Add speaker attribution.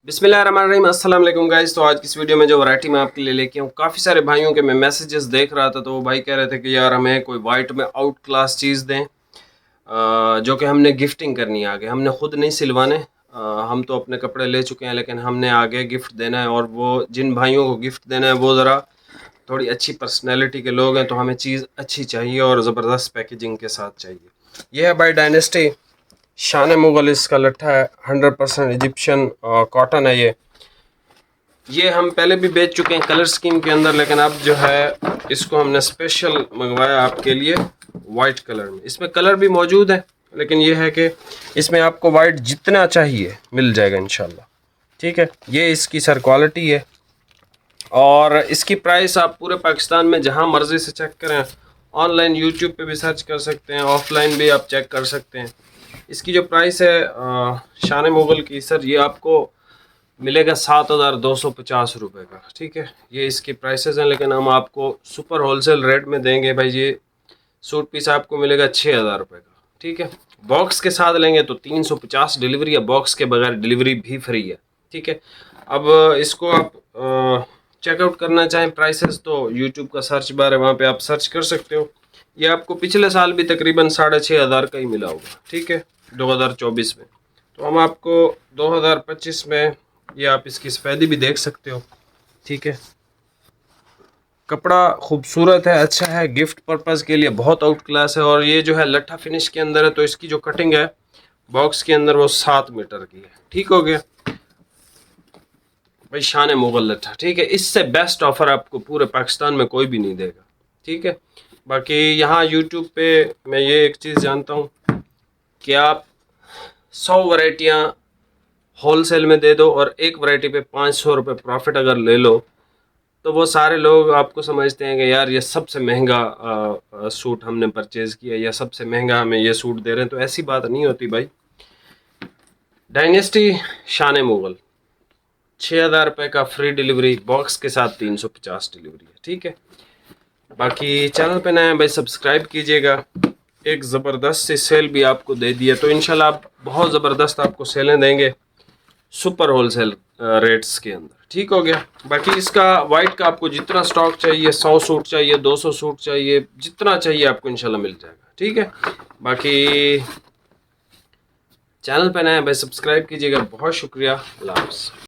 Speaker 1: बिस्मिल्लाहिर्रहमानिर्रहीम, अस्सलाम वालेकुम गाइस। तो आज की इस वीडियो में जो वैरायटी मैं आपके लिए लेके हूँ, काफ़ी सारे भाइयों के मैं मैसेजेस देख रहा था, तो वो भाई कह रहे थे कि यार हमें कोई वाइट में आउट क्लास चीज़ दें, जो कि हमने गिफ्टिंग करनी है आगे। हमने खुद नहीं सिलवाने, हम तो अपने कपड़े ले चुके हैं, लेकिन हमने आगे गिफ्ट देना है। और वो जिन भाइयों को गिफ्ट देना है वो ज़रा थोड़ी अच्छी पर्सनैलिटी के लोग हैं, तो हमें चीज़ अच्छी चाहिए और ज़बरदस्त पैकेजिंग के साथ चाहिए। यह है बाय डायनेस्टी शान मुगल, इसका लट्ठा है, 100% इजिप्शियन कॉटन है। ये हम पहले भी बेच चुके हैं कलर स्कीम के अंदर, लेकिन अब जो है इसको हमने स्पेशल मंगवाया आपके लिए वाइट कलर में। इसमें कलर भी मौजूद है, लेकिन ये है कि इसमें आपको वाइट जितना चाहिए मिल जाएगा इंशाल्लाह। ठीक है, ये इसकी सर क्वालिटी है और इसकी प्राइस आप पूरे पाकिस्तान में जहां मर्जी से चेक करें, ऑनलाइन यूट्यूब पे भी सर्च कर सकते हैं, ऑफलाइन भी आप चेक कर सकते हैं। इसकी जो प्राइस है शान मुगल की, सर ये आपको मिलेगा 7,250 रुपये का। ठीक है, ये इसकी प्राइसेस हैं, लेकिन हम आपको सुपर होलसेल रेट में देंगे भाई। ये सूट पीस आपको मिलेगा 6,000 रुपये का। ठीक है, बॉक्स के साथ लेंगे तो 350 डिलीवरी है, बॉक्स के बगैर डिलीवरी भी फ्री है। ठीक है, अब इसको आप चेकआउट करना चाहें प्राइसेस, तो यूट्यूब का सर्च बार है, वहाँ पे आप सर्च कर सकते हो। ये आपको पिछले साल भी तकरीबन 6,500 का ही मिला होगा। ठीक है, 2024 में। तो हम आपको 2025 में ये आप इसकी सफ़ेदी भी देख सकते हो। ठीक है, कपड़ा खूबसूरत है, अच्छा है, गिफ्ट पर्पज़ के लिए बहुत आउट क्लास है। और ये जो है लट्ठा फिनिश के अंदर है, तो इसकी जो कटिंग है बॉक्स के अंदर वो 7 मीटर की है। ठीक हो गया भाई, शान मुगल लट्ठा। ठीक है, इससे बेस्ट ऑफर आपको पूरे पाकिस्तान में कोई भी नहीं देगा। ठीक है, बाकी यहाँ यूट्यूब पे मैं ये एक चीज़ जानता हूँ कि आप 100 वैरायटियाँ होलसेल में दे दो और एक वैरायटी पे 500 रुपये प्रॉफिट अगर ले लो, तो वो सारे लोग आपको समझते हैं कि यार ये सबसे महंगा सूट हमने परचेज़ किया या सबसे महंगा हमें ये सूट दे रहे हैं। तो ऐसी बात नहीं होती भाई। डायनेस्टी शान मुगल 6,000 रुपये का फ्री डिलीवरी, बॉक्स के साथ 350 डिलीवरी है। ठीक है, बाकी चैनल पे नए हैं भाई, सब्सक्राइब कीजिएगा। एक ज़बरदस्त सी सेल भी आपको दे दी है, तो इंशाल्लाह आप बहुत ज़बरदस्त आपको सेलें देंगे सुपर होलसेल रेट्स के अंदर। ठीक हो गया, बाकी इसका वाइट का आपको जितना स्टॉक चाहिए, 100 सूट चाहिए, 200 सूट चाहिए, जितना चाहिए आपको इंशाल्लाह मिल जाएगा। ठीक है, बाकी चैनल पे नए हैं भाई, सब्सक्राइब कीजिएगा। बहुत शुक्रिया, अल्लाह हाफ़िज़।